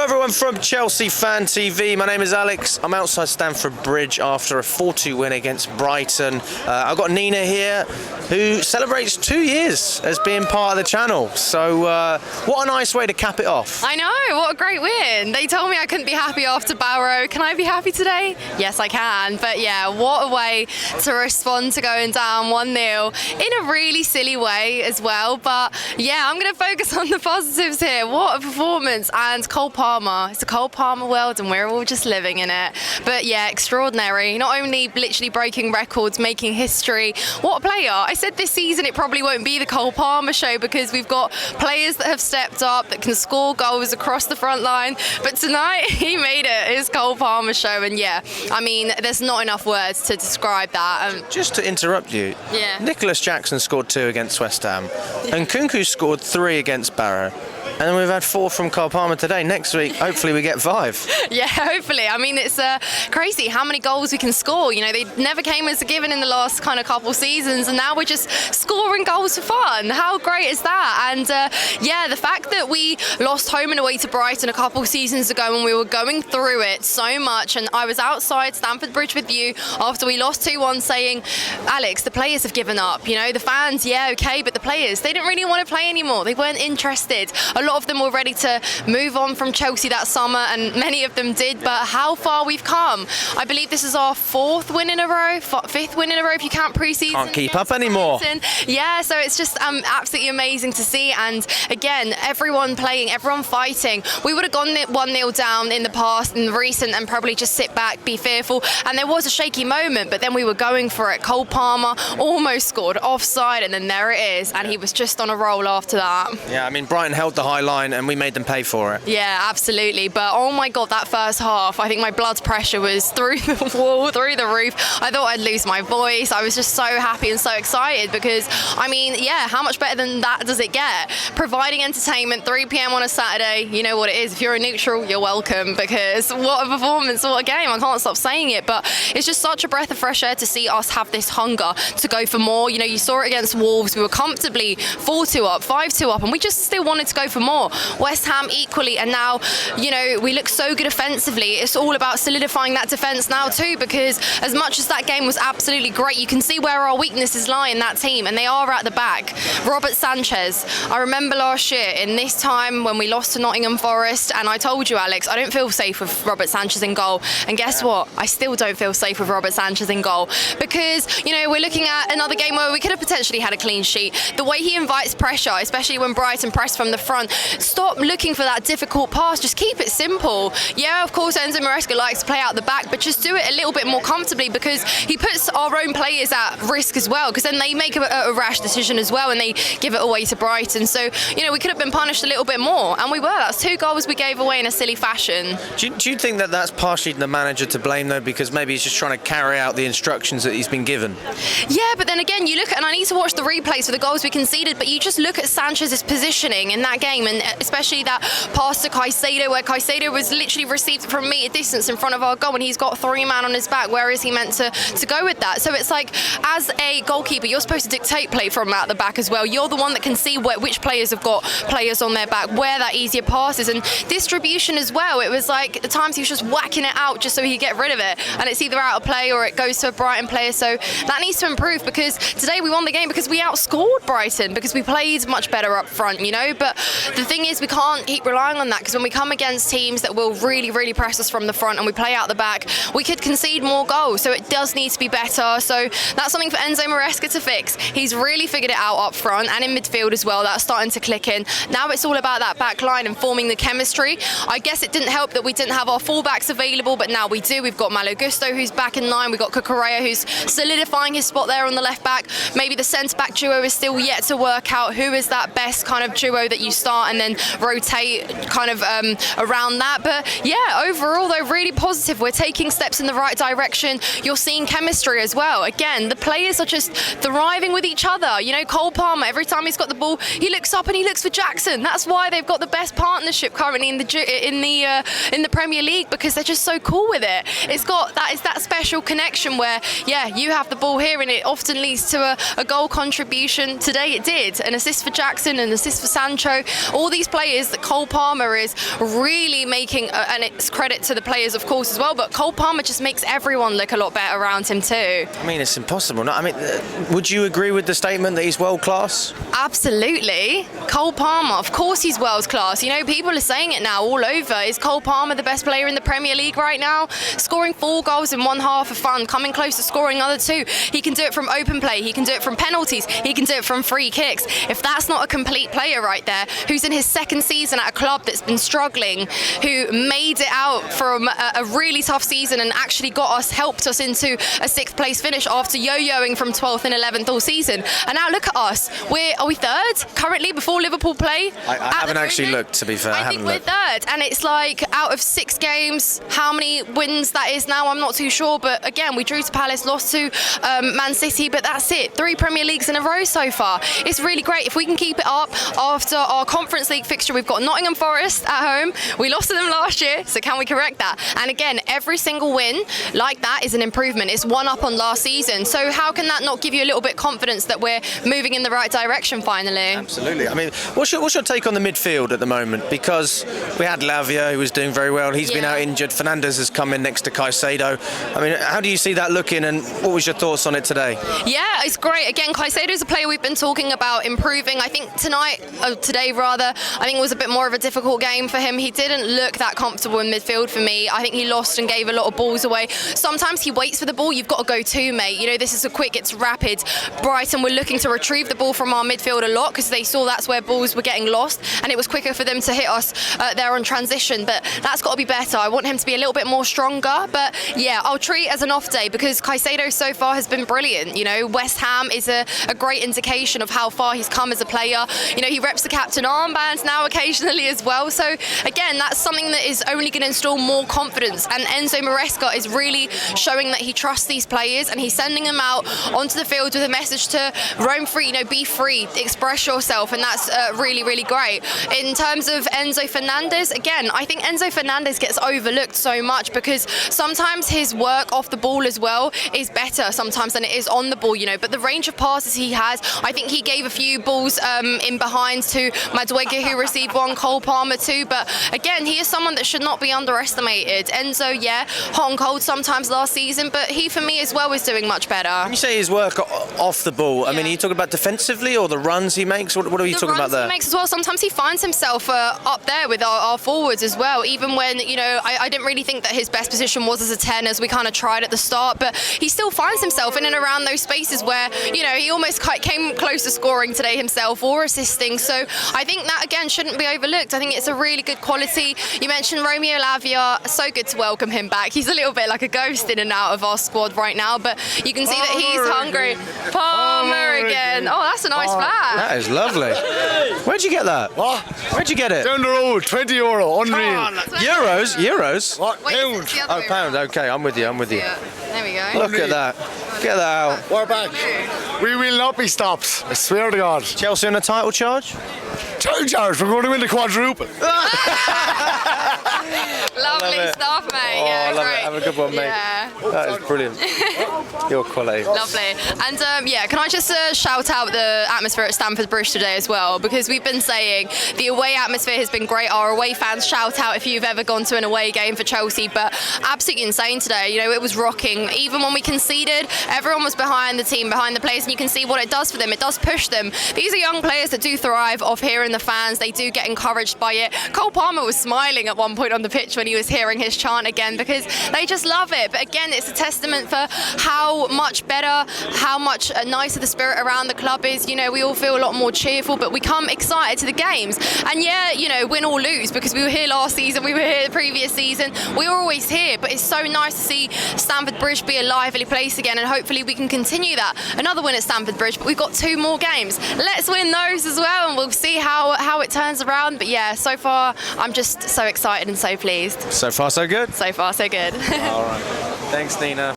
everyone from Chelsea Fan TV. My name is Alex. I'm outside Stamford Bridge after a 4-2 win against Brighton. I've got Nina here, who celebrates 2 years as being part of the channel. So what a nice way to cap it off. I know, what a great win. They told me I couldn't be happy after Barrow. Can I be happy today? Yes, I can. But yeah, what a way to respond to going down 1-0 in a really silly way as well. But yeah, I'm going to focus on the positives here. What a performance. And Cole Palmer. It's a Cole Palmer world and we're all just living in it. But yeah, extraordinary. Not only literally breaking records, making history. What a player. I said this season it probably won't be the Cole Palmer show because we've got players that have stepped up, that can score goals across the front line. But tonight, he made it. It's Cole Palmer show. And yeah, I mean, there's not enough words to describe that. Just to interrupt you, yeah. Nicholas Jackson scored 2 against West Ham. And Kunku scored 3 against Barrow. And then we've had 4 from Cole Palmer today. Next week, hopefully we get 5. Yeah, hopefully. I mean, it's crazy how many goals we can score. You know, they never came as a given in the last kind of couple seasons, and now we're just scoring goals for fun. How great is that? And yeah, the fact that we lost home and away to Brighton a couple seasons ago when we were going through it so much, and I was outside Stamford Bridge with you after we lost 2-1 saying, Alex, the players have given up. You know, the fans, yeah, okay, but the players, they didn't really want to play anymore. They weren't interested. A lot of them were ready to move on from Chelsea that summer, and many of them did, but how far we've come. I believe this is our 4th win in a row, 5th win in a row if you count pre-season. Can't keep up anymore. Yeah, so it's just absolutely amazing to see, and again, everyone playing, everyone fighting. We would have gone 1-0 down in the past, in the recent, and probably just sit back, be fearful, and there was a shaky moment, but then we were going for it. Cole Palmer almost scored offside, and then there it is, and he was just on a roll after that. Yeah, I mean, Brighton held the high line and we made them pay for it. Yeah, absolutely. But oh my God, that first half, I think my blood pressure was through the wall, through the roof. I thought I'd lose my voice. I was just so happy and so excited because, I mean, yeah, how much better than that does it get? Providing entertainment, 3 p.m. on a Saturday, you know what it is. If you're a neutral, you're welcome, because what a performance, what a game. I can't stop saying it, but it's just such a breath of fresh air to see us have this hunger to go for more. You know, you saw it against Wolves. We were comfortably 4-2 up, 5-2 up, and we just still wanted to go for more. West Ham equally, and now, you know, we look so good offensively. It's all about solidifying that defence now too, because as much as that game was absolutely great, you can see where our weaknesses lie in that team, and they are at the back. Robert Sanchez, I remember last year in this time when we lost to Nottingham Forest, and I told you, Alex, I don't feel safe with Robert Sanchez in goal, and guess what? I still don't feel safe with Robert Sanchez in goal, because, you know, we're looking at another game where we could have potentially had a clean sheet. The way he invites pressure, especially when Brighton press from the front, stop looking for that difficult pass, just keep it simple. Yeah, of course Enzo Maresca likes to play out the back, but just do it a little bit more comfortably, because he puts our own players at risk as well, because then they make a rash decision as well and they give it away to Brighton. So, you know, we could have been punished a little bit more, and we were. That's 2 goals we gave away in a silly fashion. Do you think that that's partially the manager to blame though, because maybe he's just trying to carry out the instructions that he's been given? Yeah, but then again, you look at, and I need to watch the replays for the goals we conceded, but you just look at Sanchez's positioning in that game, and especially that pass to Caicedo, where Caicedo was literally received from a metre distance in front of our goal, and he's got 3 man on his back. Where is he meant to go with that? So it's like, as a goalkeeper, you're supposed to dictate play from out the back as well. You're the one that can see which players have got players on their back, where that easier pass is, and distribution as well. It was like, at times he was just whacking it out just so he could get rid of it, and it's either out of play or it goes to a Brighton player. So that needs to improve, because today we won the game because we outscored Brighton, because we played much better up front, you know. But the thing is, we can't keep relying on that, because when we come against teams that will really, really press us from the front and we play out the back, we could concede more goals. So it does need to be better. So that's something for Enzo Maresca to fix. He's really figured it out up front and in midfield as well. That's starting to click in. Now it's all about that back line and forming the chemistry. I guess it didn't help that we didn't have our fullbacks available, but now we do. We've got Malo Gusto, who's back in line. We've got Cucurella, who's solidifying his spot there on the left back. Maybe the centre-back duo is still yet to work out who is that best kind of duo that you start and then rotate kind of around that. But yeah, overall though, really positive. We're taking steps in the right direction. You're seeing chemistry as well. Again, the players are just thriving with each other. You know, Cole Palmer, every time he's got the ball, he looks up and he looks for Jackson. That's why they've got the best partnership currently in the Premier League, because they're just so cool with it. It's got that special connection where, yeah, you have the ball here and it often leads to a goal contribution. Today it did. An assist for Jackson, an assist for Sancho. all these players that Cole Palmer is really making, and it's credit to the players, of course, as well, but Cole Palmer just makes everyone look a lot better around him too. I mean, it's impossible. No, I mean, would you agree with the statement that he's world class? Absolutely. Cole Palmer, of course he's world class. You know, people are saying it now all over. Is Cole Palmer the best player in the Premier League right now? Scoring 4 goals in one half of fun, coming close to scoring another 2. He can do it from open play, he can do it from penalties, he can do it from free kicks. If that's not a complete player right there, who's in his 2nd season at a club that's been struggling, who made it out from a really tough season and actually helped us into a 6th place finish after yo-yoing from 12th and 11th all season. And now look at us. Are we 3rd currently before Liverpool play? I haven't actually looked, to be fair. I think we're 3rd, and it's like out of 6 games, how many wins that is now, I'm not too sure. But again, we drew to Palace, lost to Man City, but that's it. 3 Premier Leagues in a row so far. It's really great. If we can keep it up after our Conference League fixture, we've got Nottingham Forest at home. We lost to them last year, so can we correct that? And again, every single win like that is an improvement. It's 1 up on last season. So how can that not give you a little bit of confidence that we're moving in the right direction finally? Absolutely. I mean, what's your take on the midfield at the moment? Because we had Lavia, who was doing very well. He's been out injured. Fernandes has come in next to Caicedo. I mean, how do you see that looking, and what was your thoughts on it today? Yeah, it's great. Again, Caicedo is a player we've been talking about improving. I think today rather, I think it was a bit more of a difficult game for him. He didn't look that comfortable in midfield for me. I think he lost and gave a lot of balls away. Sometimes he waits for the ball. You've got to go to, mate. You know, this is it's rapid. Brighton were looking to retrieve the ball from our midfield a lot because they saw that's where balls were getting lost, and it was quicker for them to hit us there on transition. But that's got to be better. I want him to be a little bit more stronger. But yeah, I'll treat it as an off day because Caicedo so far has been brilliant. You know, West Ham is a great indication of how far he's come as a player. You know, he reps the captain armbands now occasionally as well. So again, that's something that is only going to install more confidence. And Enzo Maresca is really showing that he trusts these players, and he's sending them out onto the field with a message to roam free, you know, be free, express yourself, and that's really, really great. In terms of Enzo Fernandez, again, I think Enzo Fernandez gets overlooked so much because sometimes his work off the ball as well is better sometimes than it is on the ball, you know, but the range of passes he has, I think he gave a few balls in behind to Madueke, who received 1, Cole Palmer 2, but again, he is someone that should not be underestimated. Enzo, yeah, hot and cold sometimes last season, but he for me as well is doing much better. When you say his work off the ball, I mean, are you talking about defensively or the runs he makes? What are you talking about there? The runs he makes as well. Sometimes he finds himself up there with our forwards as well, even when, you know, I didn't really think that his best position was as a 10, as we kind of tried at the start, but he still finds himself in and around those spaces where, you know, he almost came close to scoring today himself or assisting. So I think that, again, shouldn't be overlooked. I think it's a really good quality. You mentioned Romeo Lavia. So good to welcome him back. He's a little bit like a ghost in and out of our squad right now, but you can see that he's hungry. Palmer again. Oh, that's a nice flat. That is lovely. Where'd you get that? What? Where'd you get it? Down the road, €20, unreal. Euros? What? Wait, Pound. it's the other Oh, way pound. around. Okay, I'm with you. Yeah, there we go. Look at that. Get that out. We're back. We will not be stopped. I swear to God. Chelsea on a title charge? Title charge. We're going to win the quadruple. Lovely stuff, mate. Yeah, I love great. it. Have a good one, mate. Yeah. That is brilliant. Your quality. Lovely. And yeah, can I just shout out the atmosphere at Stamford Bridge today as well, because we've been saying the away atmosphere has been great. Our away fans, shout out if you've ever gone to an away game for Chelsea, but absolutely insane today. You know, it was rocking. Even when we conceded, everyone was behind the team, behind the players, and you can see what it does for them. It does push them. These are young players that do thrive off hearing the fans. They do get encouraged by it. Cole Palmer was smiling at one point on the pitch when he was hearing his chant again, because they just love it. But again, it's a testament for how much better, how much nicer the spirit around the club is. You know, we all feel a lot more cheerful, but we come excited to the games. And yeah, you know, win or lose, because we were here last season, we were here the previous season, we were always here. But it's so nice to see Stamford Bridge be a lively place again, and hopefully we can continue that. Another win at Stamford Bridge, but we've got 2 more games. Let's win those as well, and we'll see how it turns around. But yeah, so far I'm just so excited and so pleased. So far, so good. So far, so good. All right. Thanks, Nina.